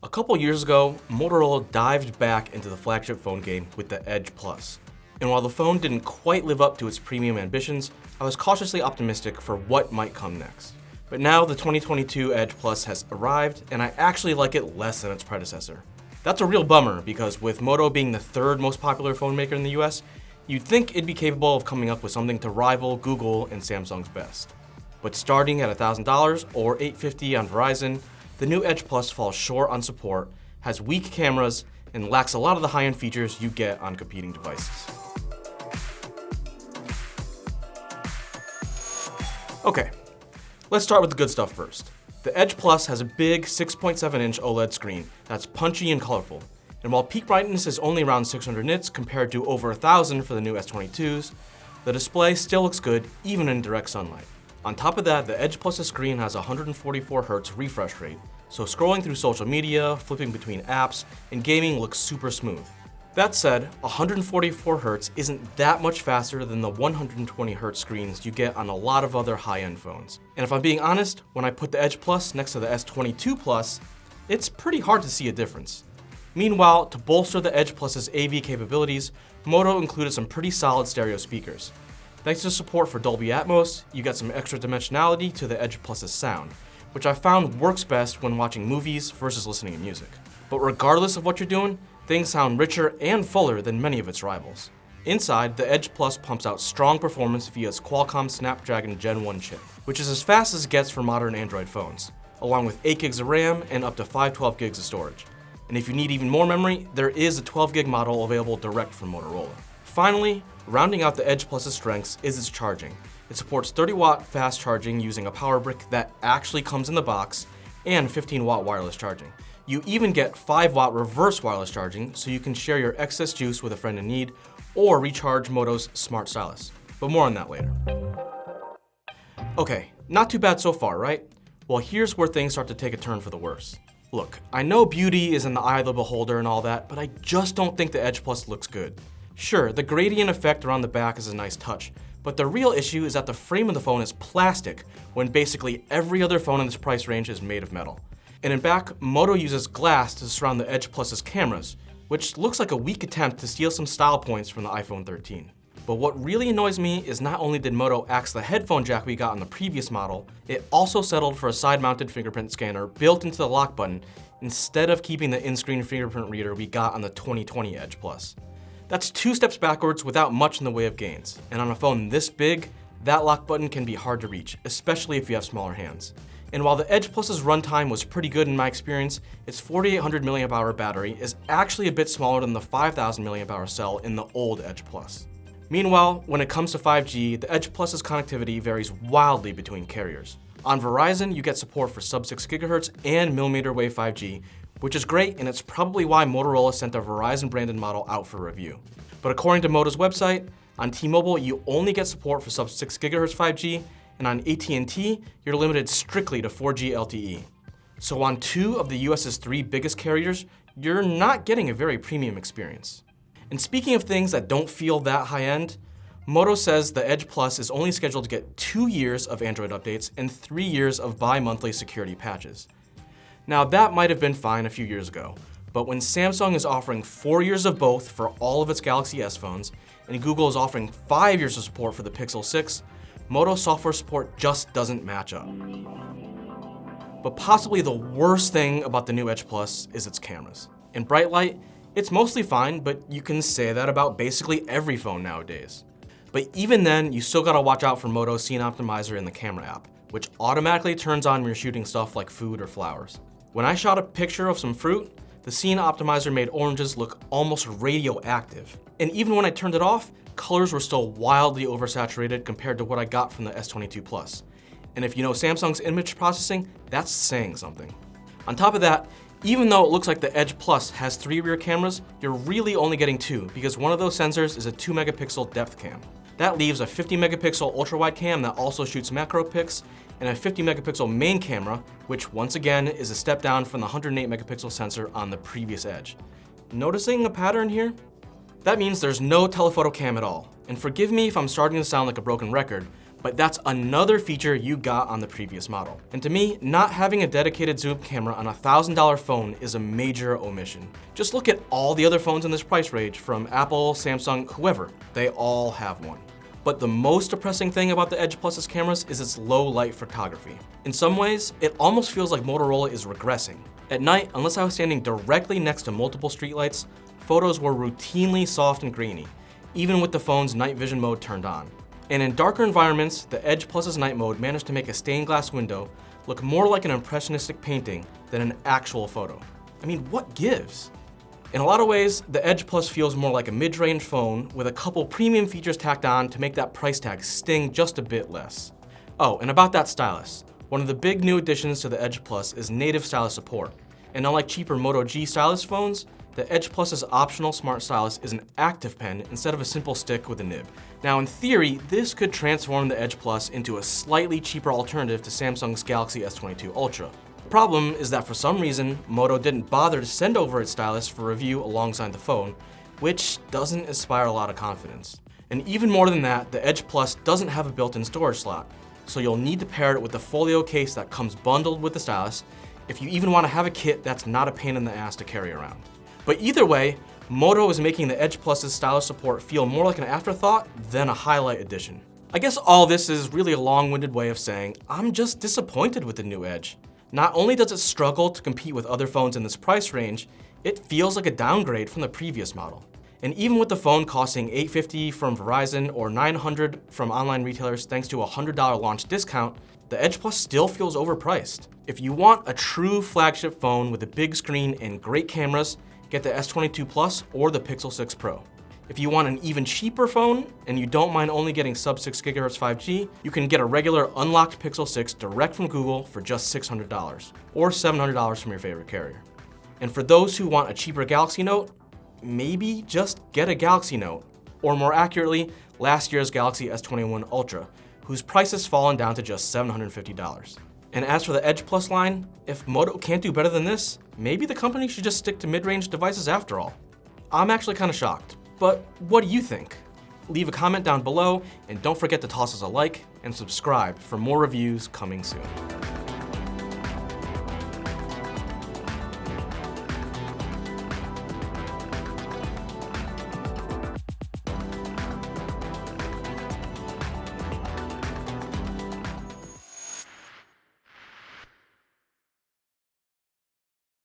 A couple years ago, Motorola dived back into the flagship phone game with the Edge Plus. And while the phone didn't quite live up to its premium ambitions, I was cautiously optimistic for what might come next. But now the 2022 Edge Plus has arrived, and I actually like it less than its predecessor. That's a real bummer, because with Moto being the third most popular phone maker in the US, you'd think it'd be capable of coming up with something to rival Google and Samsung's best. But starting at $1,000 or $850 on Verizon, the new Edge Plus falls short on support, has weak cameras, and lacks a lot of the high-end features you get on competing devices. Okay, let's start with the good stuff first. The Edge Plus has a big 6.7-inch OLED screen that's punchy and colorful. And while peak brightness is only around 600 nits compared to over 1,000 for the new S22s, the display still looks good even in direct sunlight. On top of that, the Edge Plus's screen has a 144Hz refresh rate, so scrolling through social media, flipping between apps, and gaming looks super smooth. That said, 144Hz isn't that much faster than the 120Hz screens you get on a lot of other high-end phones. And if I'm being honest, when I put the Edge Plus next to the S22 Plus, it's pretty hard to see a difference. Meanwhile, to bolster the Edge Plus's AV capabilities, Moto included some pretty solid stereo speakers. Thanks to support for Dolby Atmos, you get some extra dimensionality to the Edge Plus's sound, which I found works best when watching movies versus listening to music. But regardless of what you're doing, things sound richer and fuller than many of its rivals. Inside, the Edge Plus pumps out strong performance via its Qualcomm Snapdragon Gen 1 chip, which is as fast as it gets for modern Android phones, along with 8 gigs of RAM and up to 512 gigs of storage. And if you need even more memory, there is a 12 gig model available direct from Motorola. Finally, rounding out the Edge Plus's strengths is its charging. It supports 30-watt fast charging using a power brick that actually comes in the box, and 15-watt wireless charging. You even get 5-watt reverse wireless charging, so you can share your excess juice with a friend in need, or recharge Moto's smart Stylus. But more on that later. Okay, not too bad so far, right? Well, here's where things start to take a turn for the worse. Look, I know beauty is in the eye of the beholder and all that, but I just don't think the Edge Plus looks good. Sure, the gradient effect around the back is a nice touch, but the real issue is that the frame of the phone is plastic when basically every other phone in this price range is made of metal. And in back, Moto uses glass to surround the Edge Plus's cameras, which looks like a weak attempt to steal some style points from the iPhone 13. But what really annoys me is not only did Moto axe the headphone jack we got on the previous model, it also settled for a side-mounted fingerprint scanner built into the lock button instead of keeping the in-screen fingerprint reader we got on the 2020 Edge Plus. That's 2 steps backwards without much in the way of gains. And on a phone this big, that lock button can be hard to reach, especially if you have smaller hands. And while the Edge Plus's runtime was pretty good in my experience, its 4800 mAh battery is actually a bit smaller than the 5000 mAh cell in the old Edge Plus. Meanwhile, when it comes to 5G, the Edge Plus's connectivity varies wildly between carriers. On Verizon, you get support for sub-6 GHz and millimeter wave 5G, which is great, and it's probably why Motorola sent their Verizon branded model out for review. But according to Moto's website, on T-Mobile, you only get support for sub-6 GHz 5G, and on AT&T, you're limited strictly to 4G LTE. So on 2 of the US's 3 biggest carriers, you're not getting a very premium experience. And speaking of things that don't feel that high-end, Moto says the Edge Plus is only scheduled to get 2 years of Android updates and 3 years of bi-monthly security patches. Now that might have been fine a few years ago, but when Samsung is offering 4 years of both for all of its Galaxy S phones, and Google is offering 5 years of support for the Pixel 6, Moto software support just doesn't match up. But possibly the worst thing about the new Edge Plus is its cameras. In bright light, it's mostly fine, but you can say that about basically every phone nowadays. But even then, you still gotta watch out for Moto's Scene Optimizer in the camera app, which automatically turns on when you're shooting stuff like food or flowers. When I shot a picture of some fruit, the Scene Optimizer made oranges look almost radioactive. And even when I turned it off, colors were still wildly oversaturated compared to what I got from the S22 Plus. And if you know Samsung's image processing, that's saying something. On top of that, even though it looks like the Edge Plus has 3 rear cameras, you're really only getting 2 because one of those sensors is a 2 megapixel depth cam. That leaves a 50 megapixel ultra-wide cam that also shoots macro pics, and a 50 megapixel main camera, which once again is a step down from the 108 megapixel sensor on the previous Edge. Noticing a pattern here? That means there's no telephoto cam at all. And forgive me if I'm starting to sound like a broken record, But that's another feature you got on the previous model. And to me, not having a dedicated zoom camera on a $1,000 phone is a major omission. Just look at all the other phones in this price range from Apple, Samsung, whoever. They all have one. But the most depressing thing about the Edge Plus's cameras is its low light photography. In some ways, it almost feels like Motorola is regressing. At night, unless I was standing directly next to multiple streetlights, photos were routinely soft and grainy, even with the phone's night vision mode turned on. And in darker environments, the Edge Plus's night mode managed to make a stained glass window look more like an impressionistic painting than an actual photo. I mean, what gives? In a lot of ways, the Edge Plus feels more like a mid-range phone with a couple premium features tacked on to make that price tag sting just a bit less. Oh, and about that stylus. One of the big new additions to the Edge Plus is native stylus support. And unlike cheaper Moto G stylus phones, the Edge Plus's optional smart stylus is an active pen instead of a simple stick with a nib. Now in theory, this could transform the Edge Plus into a slightly cheaper alternative to Samsung's Galaxy S22 Ultra. The problem is that for some reason, Moto didn't bother to send over its stylus for review alongside the phone, which doesn't inspire a lot of confidence. And even more than that, the Edge Plus doesn't have a built-in storage slot, so you'll need to pair it with the folio case that comes bundled with the stylus if you even want to have a kit that's not a pain in the ass to carry around. But either way, Moto is making the Edge Plus's stylus support feel more like an afterthought than a highlight addition. I guess all this is really a long-winded way of saying I'm just disappointed with the new Edge. Not only does it struggle to compete with other phones in this price range, it feels like a downgrade from the previous model. And even with the phone costing $850 from Verizon or $900 from online retailers thanks to a $100 launch discount, the Edge Plus still feels overpriced. If you want a true flagship phone with a big screen and great cameras, get the S22 Plus or the Pixel 6 Pro. If you want an even cheaper phone and you don't mind only getting sub 6 GHz 5G, you can get a regular unlocked Pixel 6 direct from Google for just $600 or $700 from your favorite carrier. And for those who want a cheaper Galaxy Note, maybe just get a Galaxy Note, or more accurately, last year's Galaxy S21 Ultra, whose price has fallen down to just $750. And as for the Edge Plus line, if Moto can't do better than this, maybe the company should just stick to mid-range devices after all. I'm actually kind of shocked, but what do you think? Leave a comment down below, and don't forget to toss us a like and subscribe for more reviews coming soon.